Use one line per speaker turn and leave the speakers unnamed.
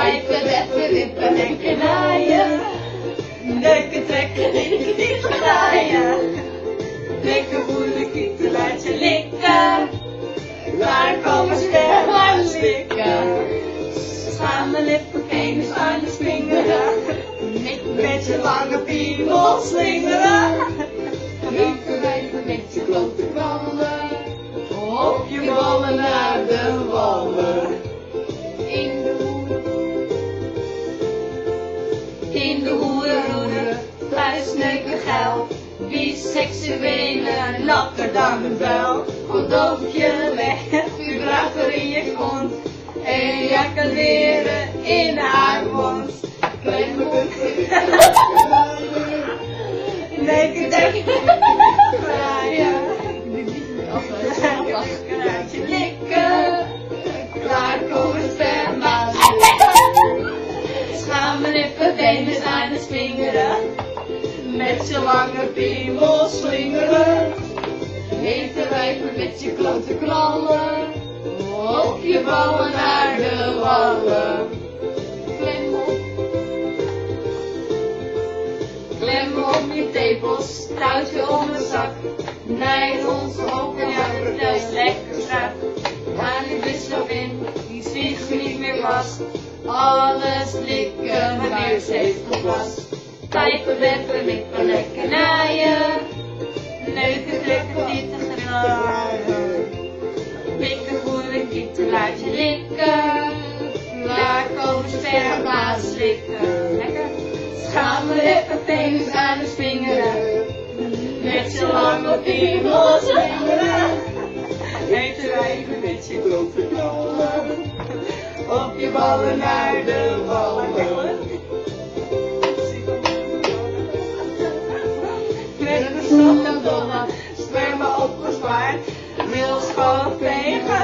pijpen, weppen, wippen en knaaien. Neuken, trekken, likken, niet graaien. Lekker voelen, kieten, laat je likken. Waar komen sperma slikken? Schamen, lippen, penis aan de vingeren. Met je lange piemel slingeren. Linker wijven met je klote kwallen. Op je ballen naar de wallen. In de hoerenroede, fluisneuken geil. Biseksuele, nakker dan een bel. Condoompje weg, vibrator in je kont. Ejaculeren in haar mond. Neuken, trekken, graaien. Laat je likken. Klaar komen sperma. Schamen, lippen, penis aan het vingeren. Met je lange piemel slingeren. Hete wijven met je klote krallen. Op je ballen naar de wallen. Klem op je tepels, touwtje om een zak. Nijd ons op en vertel je lekker strak. Haal je wissel in, die zit niet meer vast. Alles likken wanneer ze heeft gepast. Pijpen, weppen, wippen, lekker naaien. Neuken, trekken, zitten, graaien. Pikken, voelen, kieten, laat je likken. Waar komen sperma slikken? Lekker. Schamen, lippen, penis aan de vingeren. Met z'n lange piemel slingeren. Hete wijven met je klote knallen. Op je ballen naar de wallen. Met een slot en dolle, sperma opgespaard. Wil schoon tegen